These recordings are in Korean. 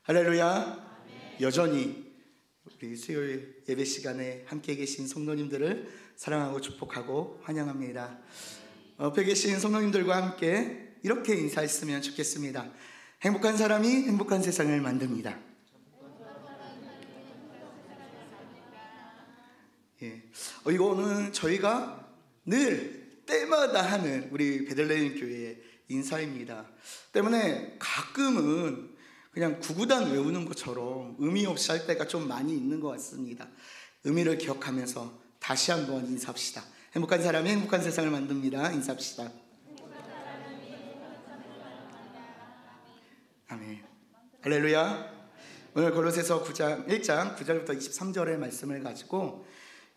할렐루야. 여전히 우리 수요일 예배 시간에 함께 계신 성도님들을 사랑하고 축복하고 환영합니다. 옆에 계신 성도님들과 함께 이렇게 인사했으면 좋겠습니다. 행복한 사람이 행복한 세상을 만듭니다. 이거는 저희가 늘 때마다 하는 우리 베들레헴 교회의 인사입니다. 때문에 가끔은 그냥 구구단 외우는 것처럼 의미 없이 할 때가 좀 많이 있는 것 같습니다. 의미를 기억하면서 다시 한번 인사합시다. 행복한 사람이 행복한 세상을 만듭니다. 인사합시다. 아멘. 할렐루야. 오늘 골로새서 1장 9절부터 23절의 말씀을 가지고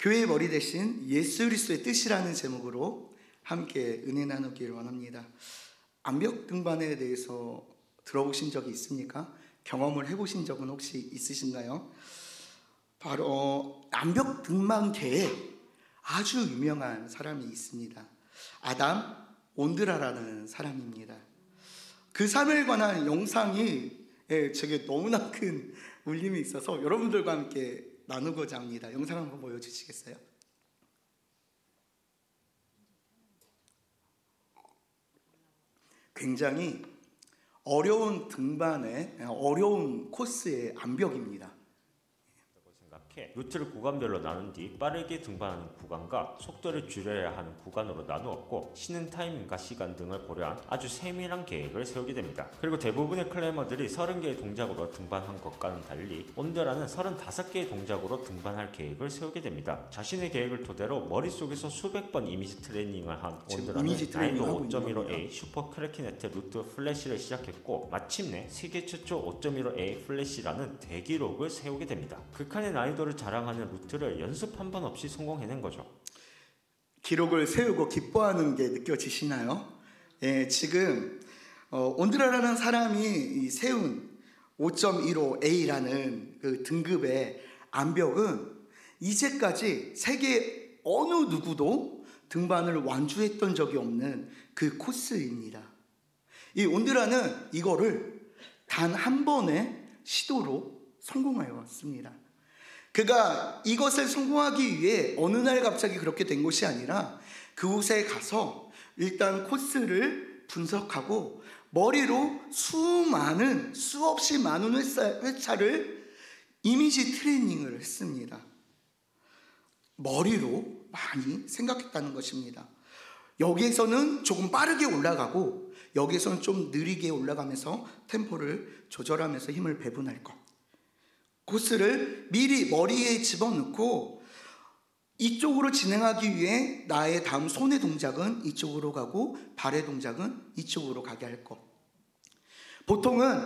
교회의 머리 대신 예수 그리스도의 뜻이라는 제목으로 함께 은혜 나누기를 원합니다. 암벽 등반에 대해서 들어보신 적이 있습니까? 경험을 해보신 적은 혹시 있으신가요? 바로 암벽 등반계에 아주 유명한 사람이 있습니다. 아담 온드라라는 사람입니다. 그 삶에 관한 영상이 제게 너무나 큰 울림이 있어서 여러분들과 함께 나누고자 합니다. 영상 한번 보여주시겠어요? 굉장히 어려운 등반의 어려운 코스의 암벽입니다. 루트를 구간별로 나눈 뒤 빠르게 등반하는 구간과 속도를 줄여야 하는 구간으로 나누었고 쉬는 타이밍과 시간 등을 고려한 아주 세밀한 계획을 세우게 됩니다. 그리고 대부분의 클라이머들이 30개의 동작으로 등반한 것과는 달리 온드라는 35개의 동작으로 등반할 계획을 세우게 됩니다. 자신의 계획을 토대로 머릿속에서 수백 번 이미지 트레이닝을 한 온드라는 난이도 5.15A 슈퍼 크래키네트 루트 플래시를 시작했고 마침내 세계 최초 5.15A 플래시라는 대기록을 세우게 됩니다. 극한의 난이도를 자랑하는 루트를 연습 한 번 없이 성공해낸 거죠. 기록을 세우고 기뻐하는 게 느껴지시나요? 지금 온드라라는 사람이 세운 5.15A라는 그 등급의 암벽은 이제까지 세계 어느 누구도 등반을 완주했던 적이 없는 그 코스입니다. 이 온드라는 이거를 단 한 번의 시도로 성공하여 왔습니다. 그가 이것을 성공하기 위해 어느 날 갑자기 그렇게 된 것이 아니라 그곳에 가서 일단 코스를 분석하고 머리로 수없이 많은 회차를 이미지 트레이닝을 했습니다. 머리로 많이 생각했다는 것입니다. 여기에서는 조금 빠르게 올라가고 여기에서는 좀 느리게 올라가면서 템포를 조절하면서 힘을 배분할 것. 코스를 미리 머리에 집어넣고 이쪽으로 진행하기 위해 나의 다음 손의 동작은 이쪽으로 가고 발의 동작은 이쪽으로 가게 할 것. 보통은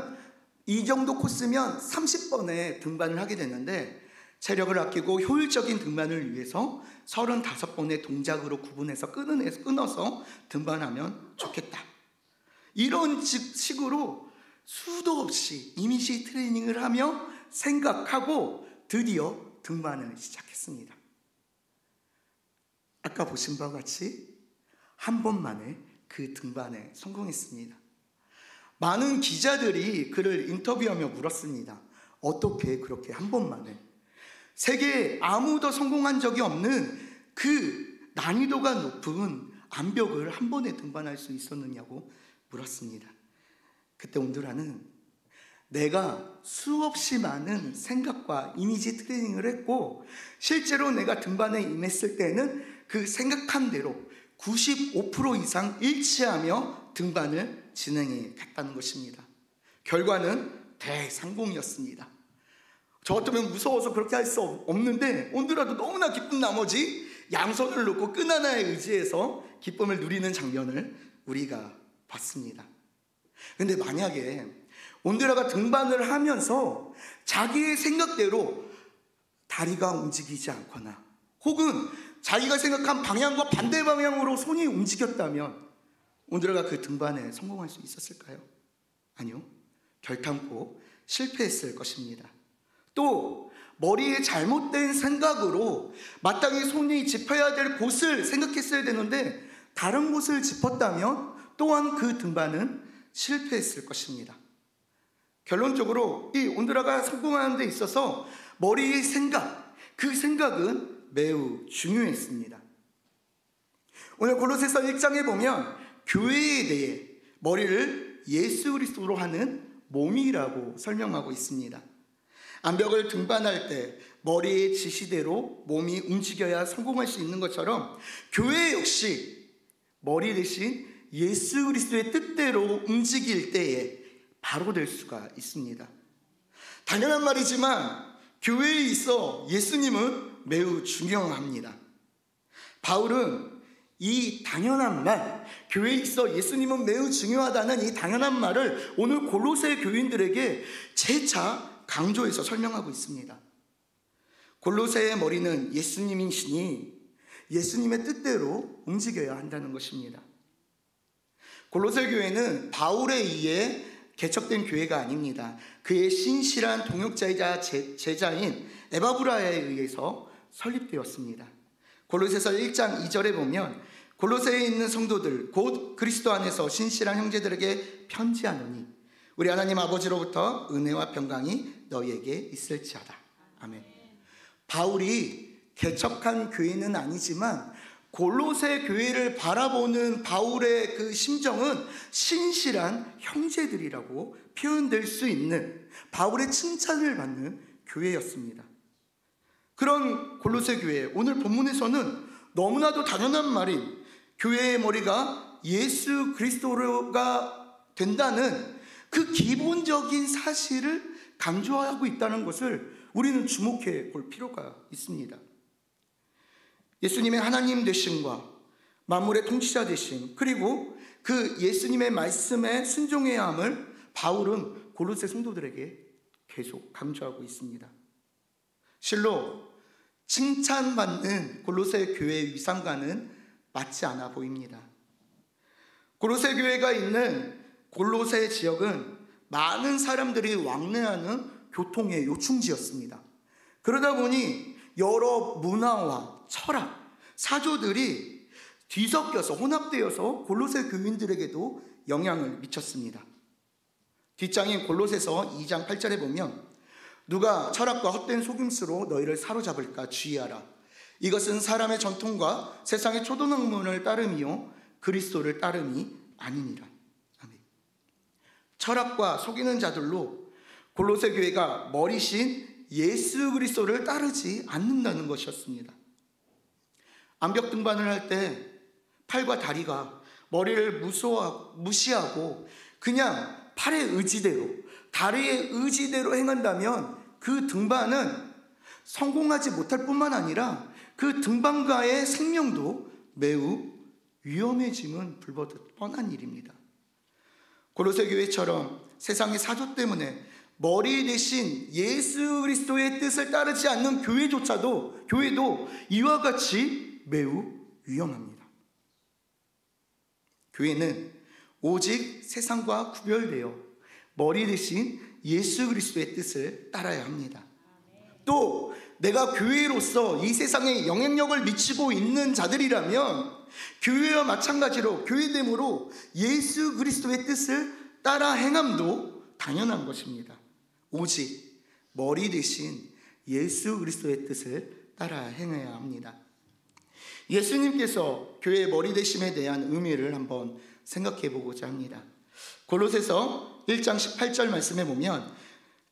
이 정도 코스면 30번의 등반을 하게 되는데 체력을 아끼고 효율적인 등반을 위해서 35번의 동작으로 구분해서 끊어서 등반하면 좋겠다. 이런 식으로 수도 없이 이미지 트레이닝을 하며 생각하고 드디어 등반을 시작했습니다. 아까 보신 바와 같이 한 번 만에 그 등반에 성공했습니다. 많은 기자들이 그를 인터뷰하며 물었습니다. 어떻게 그렇게 한 번 만에 세계에 아무도 성공한 적이 없는 그 난이도가 높은 암벽을 한 번에 등반할 수 있었느냐고 물었습니다. 그때 온드라는 내가 수없이 많은 생각과 이미지 트레이닝을 했고 실제로 내가 등반에 임했을 때는 그 생각한 대로 95% 이상 일치하며 등반을 진행해 갔다는 것입니다. 결과는 대성공이었습니다. 저 같으면 무서워서 그렇게 할 수 없는데 온드라도 너무나 기쁜 나머지 양손을 놓고 끈 하나에 의지해서 기쁨을 누리는 장면을 우리가 봤습니다. 그런데 만약에 온드라가 등반을 하면서 자기의 생각대로 다리가 움직이지 않거나 혹은 자기가 생각한 방향과 반대 방향으로 손이 움직였다면 온드라가 그 등반에 성공할 수 있었을까요? 아니요. 결탄코 실패했을 것입니다. 또 머리에 잘못된 생각으로 마땅히 손이 짚어야 될 곳을 생각했어야 되는데 다른 곳을 짚었다면 또한 그 등반은 실패했을 것입니다. 결론적으로 이 온드라가 성공하는 데 있어서 머리의 생각, 그 생각은 매우 중요했습니다. 오늘 골로새서 1장에 보면 교회에 대해 머리를 예수 그리스도로 하는 몸이라고 설명하고 있습니다. 암벽을 등반할 때 머리의 지시대로 몸이 움직여야 성공할 수 있는 것처럼 교회 역시 머리 대신 예수 그리스도의 뜻대로 움직일 때에 바로 될 수가 있습니다. 당연한 말이지만 교회에 있어 예수님은 매우 중요합니다. 바울은 이 당연한 말, 교회에 있어 예수님은 매우 중요하다는 이 당연한 말을 오늘 골로새 교인들에게 재차 강조해서 설명하고 있습니다. 골로새의 머리는 예수님이시니 예수님의 뜻대로 움직여야 한다는 것입니다. 골로새 교회는 바울에 의해 개척된 교회가 아닙니다. 그의 신실한 동역자이자 제자인 에바브라에 의해서 설립되었습니다. 골로새서 1장 2절에 보면 골로새에 있는 성도들 곧 그리스도 안에서 신실한 형제들에게 편지하노니 우리 하나님 아버지로부터 은혜와 평강이 너희에게 있을지어다. 아멘. 바울이 개척한 교회는 아니지만 골로새 교회를 바라보는 바울의 그 심정은 신실한 형제들이라고 표현될 수 있는 바울의 칭찬을 받는 교회였습니다. 그런 골로새 교회, 오늘 본문에서는 너무나도 당연한 말인 교회의 머리가 예수 그리스도가 된다는 그 기본적인 사실을 강조하고 있다는 것을 우리는 주목해 볼 필요가 있습니다. 예수님의 하나님 되심과 만물의 통치자 되심, 그리고 그 예수님의 말씀에 순종해야 함을 바울은 골로새 성도들에게 계속 강조하고 있습니다. 실로 칭찬받는 골로새 교회의 위상과는 맞지 않아 보입니다. 골로새 교회가 있는 골로새 지역은 많은 사람들이 왕래하는 교통의 요충지였습니다. 그러다 보니 여러 문화와 철학, 사조들이 뒤섞여서 혼합되어서 골로새 교인들에게도 영향을 미쳤습니다. 뒷장인 골로새서 2장 8절에 보면 누가 철학과 헛된 속임수로 너희를 사로잡을까 주의하라. 이것은 사람의 전통과 세상의 초등학문을 따름이요 그리스도를 따름이 아니니라. 아멘. 철학과 속이는 자들로 골로새 교회가 머리신 예수 그리스도를 따르지 않는다는 것이었습니다. 암벽 등반을 할 때 팔과 다리가 머리를 무시하고 그냥 팔의 의지대로, 다리의 의지대로 행한다면 그 등반은 성공하지 못할 뿐만 아니라 그 등반가의 생명도 매우 위험해짐은 불보듯 뻔한 일입니다. 골로새 교회처럼 세상의 사조 때문에 머리 대신 예수 그리스도의 뜻을 따르지 않는 교회도 이와 같이 매우 위험합니다. 교회는 오직 세상과 구별되어 머리 대신 예수 그리스도의 뜻을 따라야 합니다. 또 내가 교회로서 이 세상에 영향력을 미치고 있는 자들이라면 교회와 마찬가지로 교회됨으로 예수 그리스도의 뜻을 따라 행함도 당연한 것입니다. 오직 머리 대신 예수 그리스도의 뜻을 따라 행해야 합니다. 예수님께서 교회의 머리 되심에 대한 의미를 한번 생각해 보고자 합니다. 골로새서 1장 18절 말씀에 보면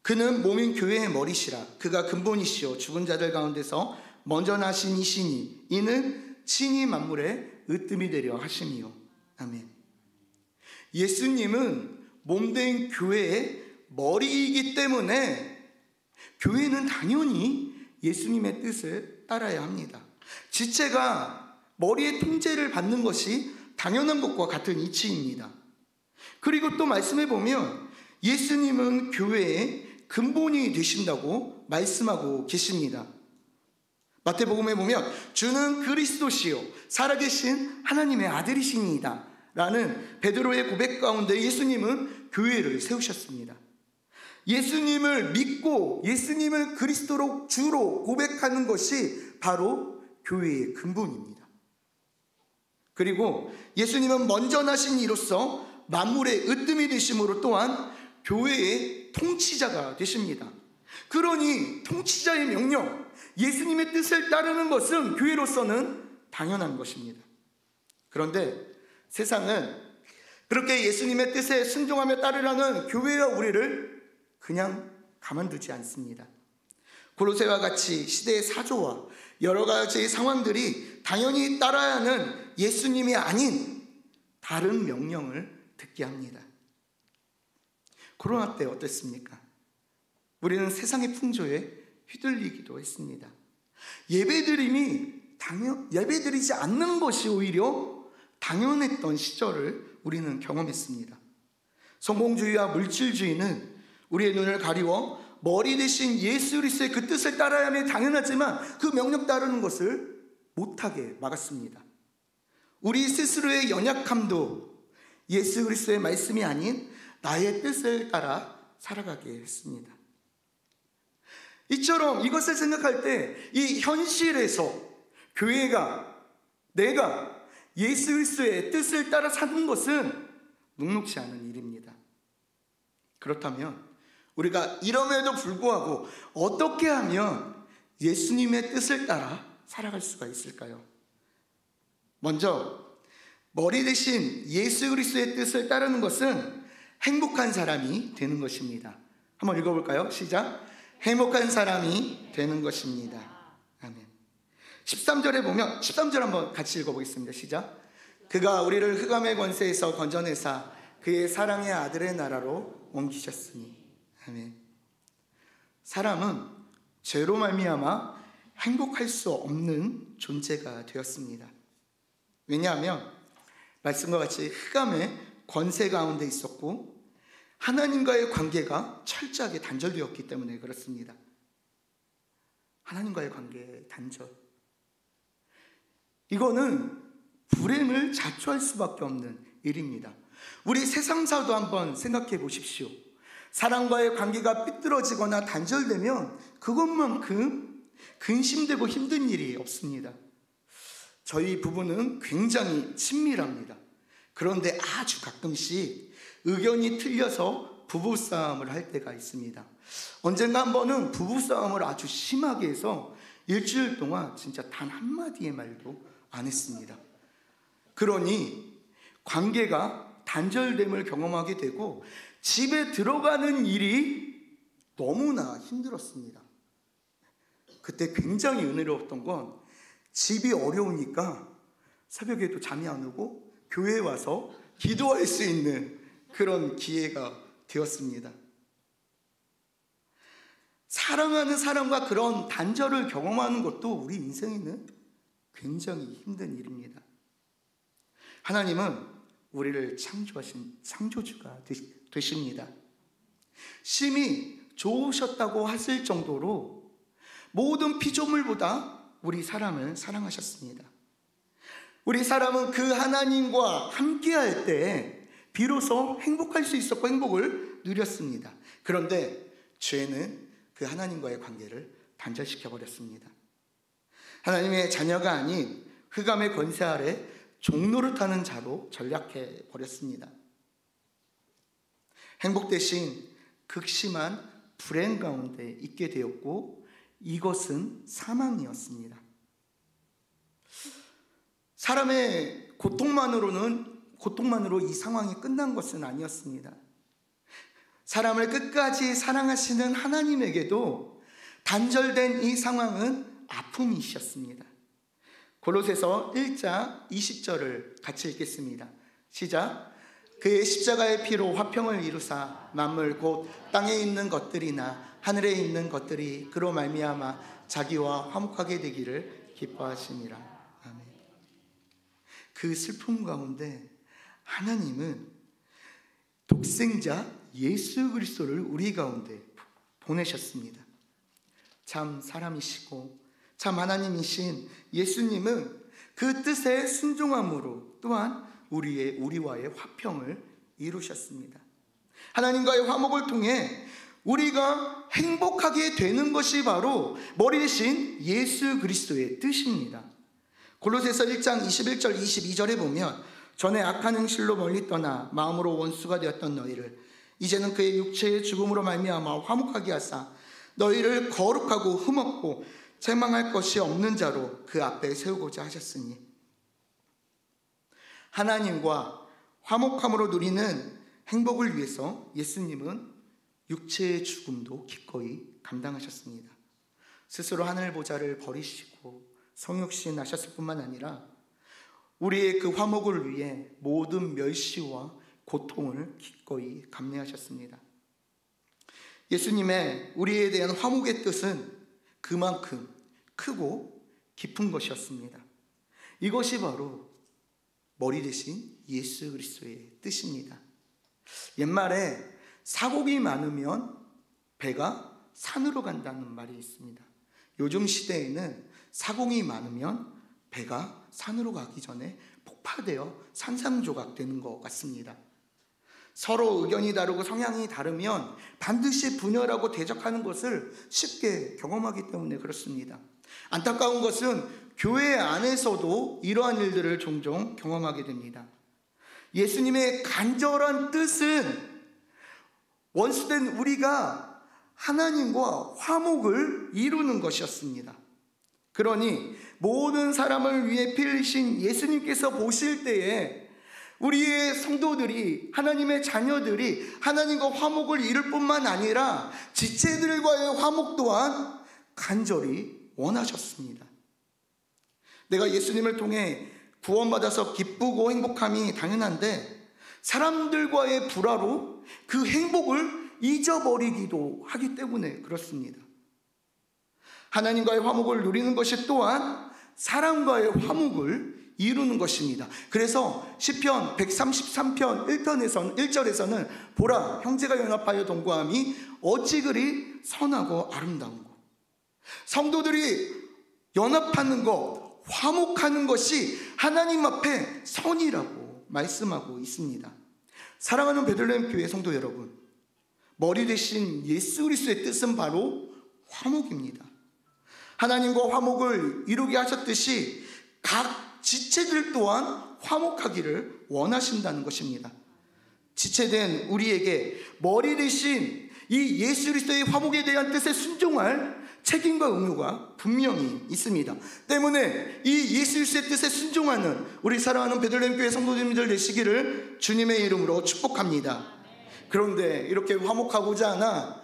그는 몸인 교회의 머리시라. 그가 근본이시요 죽은 자들 가운데서 먼저 나신 이시니 이는 친히 만물의 으뜸이 되려 하심이요. 아멘. 예수님은 몸된 교회의 머리이기 때문에 교회는 당연히 예수님의 뜻을 따라야 합니다. 지체가 머리의 통제를 받는 것이 당연한 것과 같은 이치입니다. 그리고 또 말씀해 보면 예수님은 교회의 근본이 되신다고 말씀하고 계십니다. 마태복음에 보면 주는 그리스도시요 살아계신 하나님의 아들이시니이다 라는 베드로의 고백 가운데 예수님은 교회를 세우셨습니다. 예수님을 믿고 예수님을 그리스도로 주로 고백하는 것이 바로 교회의 근본입니다. 그리고 예수님은 먼저 나신 이로써 만물의 으뜸이 되심으로 또한 교회의 통치자가 되십니다. 그러니 통치자의 명령, 예수님의 뜻을 따르는 것은 교회로서는 당연한 것입니다. 그런데 세상은 그렇게 예수님의 뜻에 순종하며 따르라는 교회와 우리를 그냥 가만두지 않습니다. 골로새와 같이 시대의 사조와 여러 가지 상황들이 당연히 따라야 하는 예수님이 아닌 다른 명령을 듣게 합니다. 코로나 때 어땠습니까? 우리는 세상의 풍조에 휘둘리기도 했습니다. 예배드리지 않는 것이 오히려 당연했던 시절을 우리는 경험했습니다. 성공주의와 물질주의는 우리의 눈을 가리워 머리 대신 예수 그리스도의 그 뜻을 따라야 하면 당연하지만 그 명령 따르는 것을 못하게 막았습니다. 우리 스스로의 연약함도 예수 그리스도의 말씀이 아닌 나의 뜻을 따라 살아가게 했습니다. 이처럼 이것을 생각할 때 이 현실에서 교회가, 내가 예수 그리스도의 뜻을 따라 사는 것은 녹록지 않은 일입니다. 그렇다면 우리가 이럼에도 불구하고 어떻게 하면 예수님의 뜻을 따라 살아갈 수가 있을까요? 먼저 머리 대신 예수 그리스도의 뜻을 따르는 것은 행복한 사람이 되는 것입니다. 한번 읽어볼까요? 시작. 행복한 사람이 되는 것입니다. 아멘. 13절에 보면 13절 한번 같이 읽어보겠습니다. 시작. 그가 우리를 흑암의 권세에서 건져내사 그의 사랑의 아들의 나라로 옮기셨으니. 아멘. 사람은 죄로 말미암아 행복할 수 없는 존재가 되었습니다. 왜냐하면 말씀과 같이 흑암의 권세 가운데 있었고 하나님과의 관계가 철저하게 단절되었기 때문에 그렇습니다. 하나님과의 관계의 단절. 이거는 불행을 자초할 수밖에 없는 일입니다. 우리 세상사도 한번 생각해 보십시오. 사람과의 관계가 삐뚤어지거나 단절되면 그것만큼 근심되고 힘든 일이 없습니다. 저희 부부는 굉장히 친밀합니다. 그런데 아주 가끔씩 의견이 틀려서 부부싸움을 할 때가 있습니다. 언젠가 한 번은 부부싸움을 아주 심하게 해서 일주일 동안 진짜 단 한마디의 말도 안 했습니다. 그러니 관계가 단절됨을 경험하게 되고 집에 들어가는 일이 너무나 힘들었습니다. 그때 굉장히 은혜로웠던 건 집이 어려우니까 새벽에도 잠이 안 오고 교회에 와서 기도할 수 있는 그런 기회가 되었습니다. 사랑하는 사람과 그런 단절을 경험하는 것도 우리 인생에는 굉장히 힘든 일입니다. 하나님은 우리를 창조하신 창조주가 되십니다. 심히 좋으셨다고 하실 정도로 모든 피조물보다 우리 사람을 사랑하셨습니다. 우리 사람은 그 하나님과 함께할 때 비로소 행복할 수 있었고 행복을 누렸습니다. 그런데 죄는 그 하나님과의 관계를 단절시켜버렸습니다. 하나님의 자녀가 아닌 흑암의 권세 아래 종노릇하는 자로 전락해 버렸습니다. 행복 대신 극심한 불행 가운데 있게 되었고 이것은 사망이었습니다. 사람의 고통만으로 이 상황이 끝난 것은 아니었습니다. 사람을 끝까지 사랑하시는 하나님에게도 단절된 이 상황은 아픔이셨습니다. 골로새서 1장 20절을 같이 읽겠습니다. 시작. 그의 십자가의 피로 화평을 이루사 만물 곧 땅에 있는 것들이나 하늘에 있는 것들이 그로 말미암아 자기와 화목하게 되기를 기뻐하심이라. 아멘. 그 슬픔 가운데 하나님은 독생자 예수 그리스도를 우리 가운데 보내셨습니다. 참 사람이시고 참 하나님이신 예수님은 그 뜻에 순종함으로 또한 우리와의 화평을 이루셨습니다. 하나님과의 화목을 통해 우리가 행복하게 되는 것이 바로 머리 대신 예수 그리스도의 뜻입니다. 골로새서 1장 21절 22절에 보면 전에 악한 행실로 멀리 떠나 마음으로 원수가 되었던 너희를 이제는 그의 육체의 죽음으로 말미암아 화목하게 하사 너희를 거룩하고 흠없고 책망할 것이 없는 자로 그 앞에 세우고자 하셨으니. 하나님과 화목함으로 누리는 행복을 위해서 예수님은 육체의 죽음도 기꺼이 감당하셨습니다. 스스로 하늘 보좌를 버리시고 성육신 하셨을 뿐만 아니라 우리의 그 화목을 위해 모든 멸시와 고통을 기꺼이 감내하셨습니다. 예수님의 우리에 대한 화목의 뜻은 그만큼 크고 깊은 것이었습니다. 이것이 바로 머리 대신 예수 그리스도의 뜻입니다. 옛말에 사곡이 많으면 배가 산으로 간다는 말이 있습니다. 요즘 시대에는 사공이 많으면 배가 산으로 가기 전에 폭파되어 산산조각 되는 것 같습니다. 서로 의견이 다르고 성향이 다르면 반드시 분열하고 대적하는 것을 쉽게 경험하기 때문에 그렇습니다. 안타까운 것은 교회 안에서도 이러한 일들을 종종 경험하게 됩니다. 예수님의 간절한 뜻은 원수된 우리가 하나님과 화목을 이루는 것이었습니다. 그러니 모든 사람을 위해 피 흘리신 예수님께서 보실 때에 우리의 성도들이, 하나님의 자녀들이 하나님과 화목을 이룰 뿐만 아니라 지체들과의 화목 또한 간절히 원하셨습니다. 내가 예수님을 통해 구원받아서 기쁘고 행복함이 당연한데 사람들과의 불화로 그 행복을 잊어버리기도 하기 때문에 그렇습니다. 하나님과의 화목을 누리는 것이 또한 사람과의 화목을 이루는 것입니다. 그래서 시편 133편 1절에서는 보라, 형제가 연합하여 동거함이 어찌 그리 선하고 아름다운고. 성도들이 연합하는 것, 화목하는 것이 하나님 앞에 선이라고 말씀하고 있습니다. 사랑하는 베들레헴 교회 성도 여러분, 머리 대신 예수 그리스도의 뜻은 바로 화목입니다. 하나님과 화목을 이루게 하셨듯이 각 지체들 또한 화목하기를 원하신다는 것입니다. 지체된 우리에게 머리 대신 이 예수 그리스도의 화목에 대한 뜻에 순종할 책임과 의무가 분명히 있습니다. 때문에 이 예수 그리스도의 뜻에 순종하는 우리 사랑하는 베들레헴 교회 성도님들 되시기를 주님의 이름으로 축복합니다. 그런데 이렇게 화목하고자 하나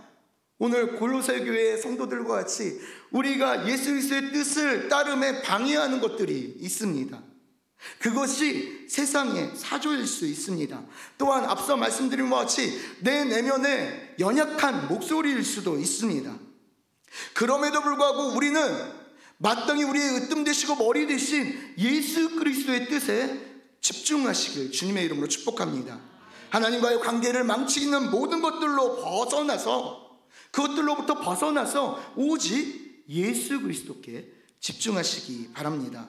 오늘 골로새 교회 성도들과 같이 우리가 예수 그리스도의 뜻을 따름에 방해하는 것들이 있습니다. 그것이 세상의 사조일 수 있습니다. 또한 앞서 말씀드린 것 같이 내 내면의 연약한 목소리일 수도 있습니다. 그럼에도 불구하고 우리는 마땅히 우리의 으뜸 되시고 머리 대신 예수 그리스도의 뜻에 집중하시길 주님의 이름으로 축복합니다. 하나님과의 관계를 망치는 모든 것들로 그것들로부터 벗어나서 오직 예수 그리스도께 집중하시기 바랍니다.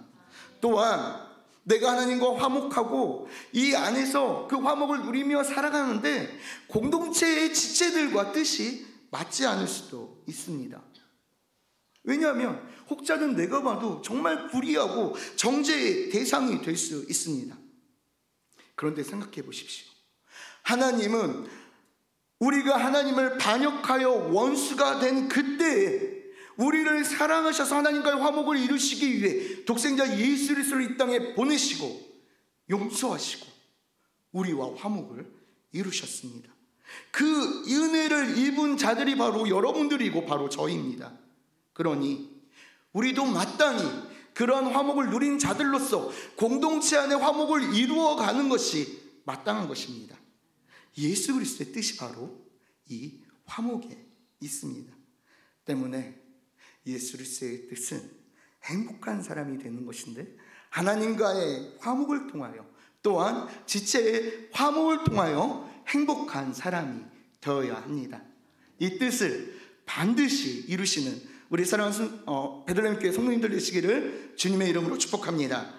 또한 내가 하나님과 화목하고 이 안에서 그 화목을 누리며 살아가는데 공동체의 지체들과 뜻이 맞지 않을 수도 있습니다. 왜냐하면 혹자는 내가 봐도 정말 불의하고 정죄의 대상이 될 수 있습니다. 그런데 생각해 보십시오. 하나님은 우리가 하나님을 반역하여 원수가 된 그때에 우리를 사랑하셔서 하나님과의 화목을 이루시기 위해 독생자 예수 그리스도를 이 땅에 보내시고 용서하시고 우리와 화목을 이루셨습니다. 그 은혜를 입은 자들이 바로 여러분들이고 바로 저희입니다. 그러니 우리도 마땅히 그러한 화목을 누린 자들로서 공동체 안에 화목을 이루어가는 것이 마땅한 것입니다. 예수 그리스도의 뜻이 바로 이 화목에 있습니다. 때문에 예수 그리스도의 뜻은 행복한 사람이 되는 것인데 하나님과의 화목을 통하여 또한 지체의 화목을 통하여 행복한 사람이 되어야 합니다. 이 뜻을 반드시 이루시는 우리 사랑하는 베들레헴 교회 성도님들 되시기를 주님의 이름으로 축복합니다.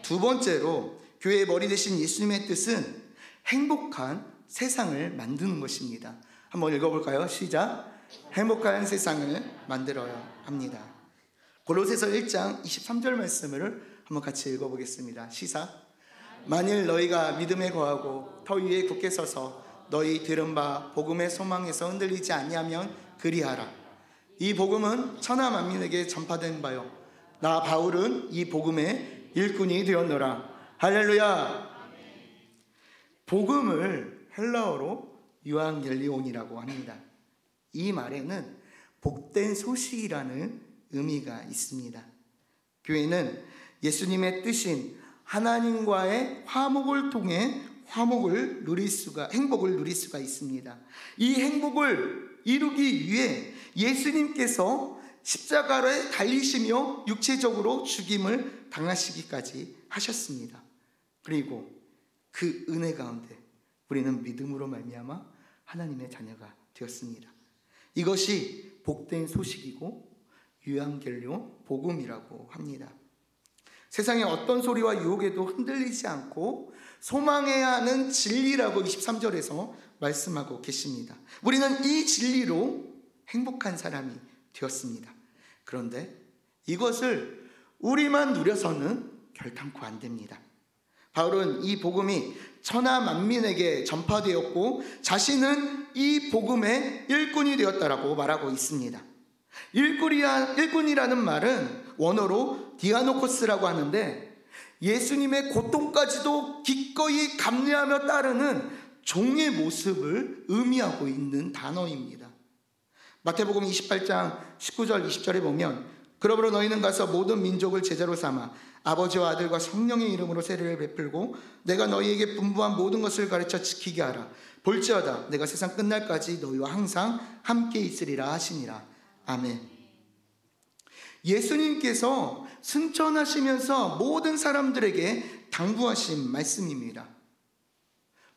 두 번째로 교회의 머리 되신 예수님의 뜻은 행복한 세상을 만드는 것입니다. 한번 읽어볼까요? 시작. 행복한 세상을 만들어야 합니다. 골로새서 1장 23절 말씀을 한번 같이 읽어보겠습니다. 시작. 만일 너희가 믿음에 거하고 터 위에 굳게 서서 너희 들은 바 복음의 소망에서 흔들리지 아니하면 그리하라. 이 복음은 천하 만민에게 전파된 바요 나 바울은 이 복음의 일꾼이 되었노라. 할렐루야. 복음을 헬라어로 유앙겔리온이라고 합니다. 이 말에는 복된 소식이라는 의미가 있습니다. 교회는 예수님의 뜻인 하나님과의 화목을 통해 행복을 누릴 수가 있습니다. 이 행복을 이루기 위해 예수님께서 십자가에 달리시며 육체적으로 죽임을 당하시기까지 하셨습니다. 그리고 그 은혜 가운데 우리는 믿음으로 말미암아 하나님의 자녀가 되었습니다. 이것이 복된 소식이고 유앙겔리온 복음이라고 합니다. 세상의 어떤 소리와 유혹에도 흔들리지 않고 소망해야 하는 진리라고 23절에서 말씀하고 계십니다. 우리는 이 진리로 행복한 사람이 되었습니다. 그런데 이것을 우리만 누려서는 결단코 안 됩니다. 바울은 이 복음이 천하 만민에게 전파되었고 자신은 이 복음의 일꾼이 되었다라고 말하고 있습니다. 일꾼이라는 말은 원어로 디아노코스라고 하는데 예수님의 고통까지도 기꺼이 감내하며 따르는 종의 모습을 의미하고 있는 단어입니다. 마태복음 28장 19절 20절에 보면 그러므로 너희는 가서 모든 민족을 제자로 삼아 아버지와 아들과 성령의 이름으로 세례를 베풀고 내가 너희에게 분부한 모든 것을 가르쳐 지키게 하라. 볼지어다 내가 세상 끝날까지 너희와 항상 함께 있으리라 하시니라. 아멘. 예수님께서 승천하시면서 모든 사람들에게 당부하신 말씀입니다.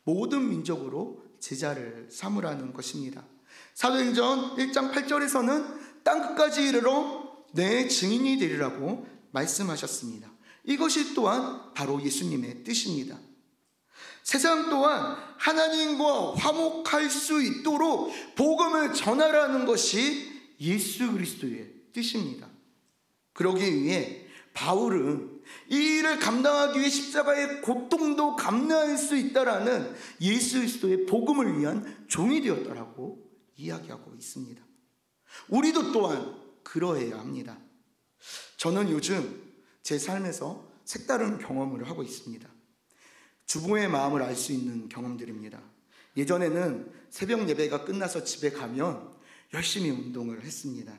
모든 민족으로 제자를 삼으라는 것입니다. 사도행전 1장 8절에서는 땅끝까지 이르러 내 증인이 되리라고 말씀하셨습니다. 이것이 또한 바로 예수님의 뜻입니다. 세상 또한 하나님과 화목할 수 있도록 복음을 전하라는 것이 예수 그리스도의 뜻입니다. 그러기 위해 바울은 이 일을 감당하기 위해 십자가의 고통도 감내할 수 있다라는 예수 그리스도의 복음을 위한 종이 되었다라고 이야기하고 있습니다. 우리도 또한 그러해야 합니다. 저는 요즘 제 삶에서 색다른 경험을 하고 있습니다. 주부의 마음을 알 수 있는 경험들입니다. 예전에는 새벽 예배가 끝나서 집에 가면 열심히 운동을 했습니다.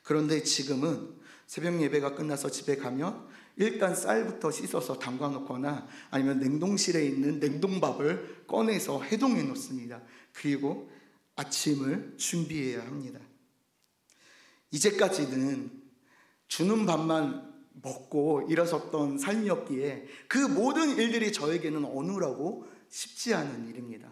그런데 지금은 새벽 예배가 끝나서 집에 가면 일단 쌀부터 씻어서 담가 놓거나 아니면 냉동실에 있는 냉동밥을 꺼내서 해동해 놓습니다. 그리고 아침을 준비해야 합니다. 이제까지는 주는 밥만 먹고 일어섰던 삶이었기에 그 모든 일들이 저에게는 어눌하고 쉽지 않은 일입니다.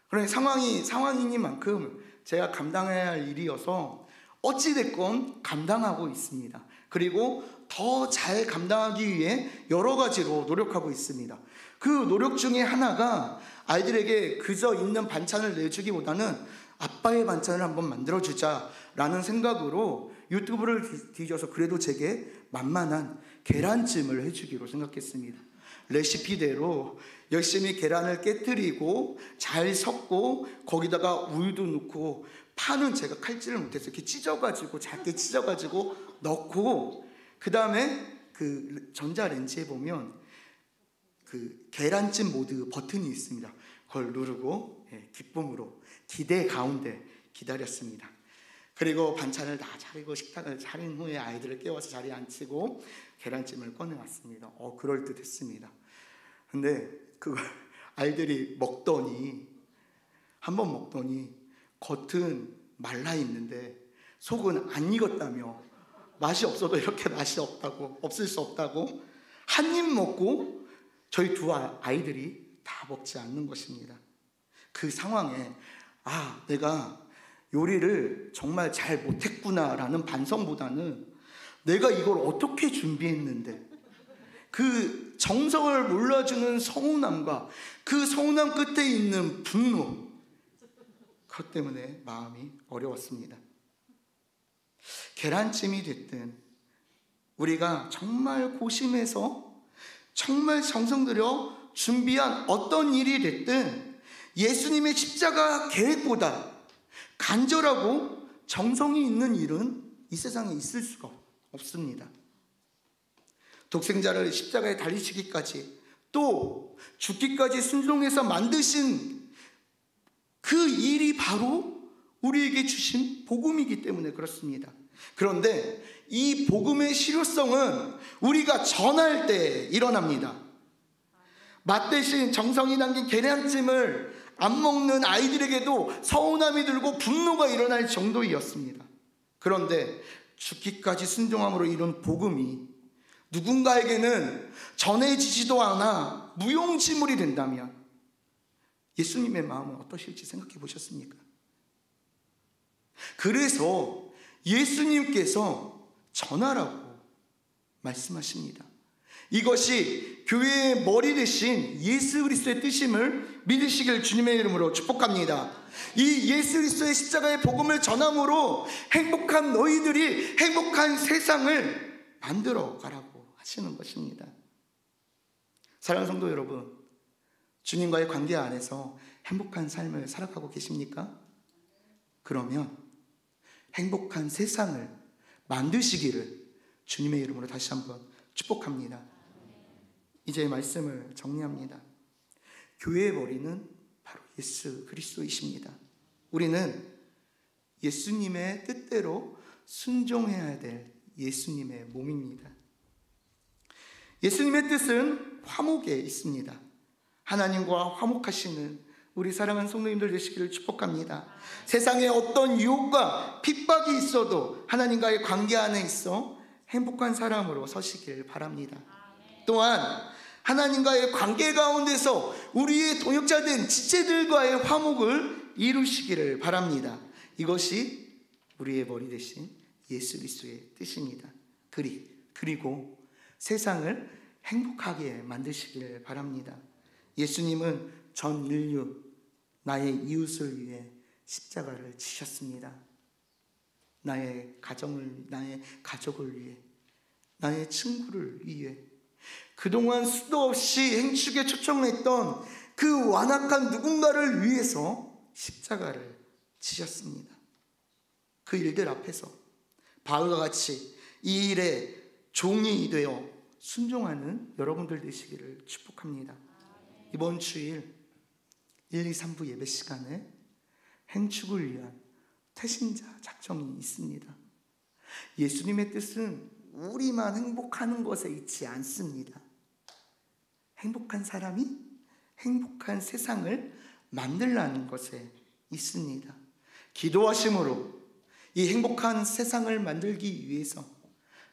그러니 상황이니만큼 제가 감당해야 할 일이어서 어찌됐건 감당하고 있습니다. 그리고 더 잘 감당하기 위해 여러 가지로 노력하고 있습니다. 그 노력 중에 하나가 아이들에게 그저 있는 반찬을 내주기보다는 아빠의 반찬을 한번 만들어주자라는 생각으로 유튜브를 뒤져서 그래도 제게 만만한 계란찜을 해주기로 생각했습니다. 레시피대로 열심히 계란을 깨뜨리고 잘 섞고 거기다가 우유도 넣고 파는 제가 칼질을 못해서 이렇게 찢어가지고 작게 찢어가지고 넣고 그 다음에 그 전자레인지에 보면 그 계란찜 모드 버튼이 있습니다. 그걸 누르고 기쁨으로 기대 가운데 기다렸습니다. 그리고 반찬을 다 차리고 식탁을 차린 후에 아이들을 깨워서 자리에 앉히고 계란찜을 꺼내왔습니다. 그럴듯했습니다. 근데 그걸 아이들이 한번 먹더니 겉은 말라 있는데 속은 안 익었다며 맛이 없어도 이렇게 맛이 없을 수 없다고 한 입 먹고 저희 두 아이들이 다 먹지 않는 것입니다. 그 상황에 내가 요리를 정말 잘 못했구나라는 반성보다는 내가 이걸 어떻게 준비했는데 그 정성을 몰라주는 서운함과 그 서운함 끝에 있는 분노, 그것 때문에 마음이 어려웠습니다. 계란찜이 됐든 우리가 정말 고심해서 정말 정성 들여 준비한 어떤 일이 됐든 예수님의 십자가 계획보다 간절하고 정성이 있는 일은 이 세상에 있을 수가 없습니다. 독생자를 십자가에 달리시기까지 또 죽기까지 순종해서 만드신 그 일이 바로 우리에게 주신 복음이기 때문에 그렇습니다. 그런데 이 복음의 실효성은 우리가 전할 때 일어납니다. 맛 대신 정성이 담긴 계란찜을 안 먹는 아이들에게도 서운함이 들고 분노가 일어날 정도였습니다. 그런데 죽기까지 순종함으로 이룬 복음이 누군가에게는 전해지지도 않아 무용지물이 된다면 예수님의 마음은 어떠실지 생각해 보셨습니까? 그래서 예수님께서 전하라고 말씀하십니다. 이것이 교회의 머리 대신 예수 그리스도의 뜻임을 믿으시길 주님의 이름으로 축복합니다. 이 예수 그리스도의 십자가의 복음을 전함으로 행복한 너희들이 행복한 세상을 만들어 가라고 하시는 것입니다. 사랑하는 성도 여러분, 주님과의 관계 안에서 행복한 삶을 살아가고 계십니까? 그러면 행복한 세상을 만드시기를 주님의 이름으로 다시 한번 축복합니다. 이제 말씀을 정리합니다. 교회의 머리는 바로 예수 그리스도이십니다. 우리는 예수님의 뜻대로 순종해야 될 예수님의 몸입니다. 예수님의 뜻은 화목에 있습니다. 하나님과 화목하시는 우리 사랑하는 성도님들 되시기를 축복합니다. 세상에 어떤 유혹과 핍박이 있어도 하나님과의 관계 안에 있어 행복한 사람으로 서시길 바랍니다. 또한 하나님과의 관계 가운데서 우리의 동역자된 지체들과의 화목을 이루시기를 바랍니다. 이것이 우리의 머리 대신 예수 그리스도의 뜻입니다. 그리고 세상을 행복하게 만드시기를 바랍니다. 예수님은 전 인류, 나의 이웃을 위해 십자가를 지셨습니다. 나의 가족을 위해, 나의 친구를 위해, 그동안 수도 없이 행축에 초청했던 그 완악한 누군가를 위해서 십자가를 지셨습니다. 그 일들 앞에서 바울과 같이 이 일에 종이 되어 순종하는 여러분들 되시기를 축복합니다. 이번 주일 1, 2, 3부 예배 시간에 행축을 위한 태신자 작정이 있습니다. 예수님의 뜻은 우리만 행복하는 것에 있지 않습니다. 행복한 사람이 행복한 세상을 만들라는 것에 있습니다. 기도하심으로 이 행복한 세상을 만들기 위해서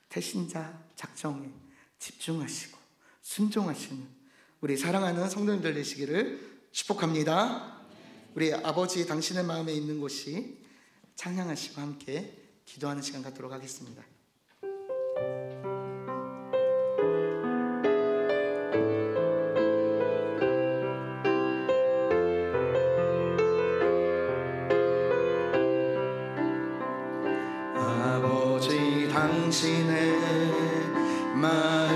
태신자 작정에 집중하시고 순종하시는 우리 사랑하는 성도님들 되시기를 축복합니다. 우리 아버지 당신의 마음에 있는 곳이 찬양하시고 함께 기도하는 시간 갖도록 하겠습니다. 아버지 당신의 마음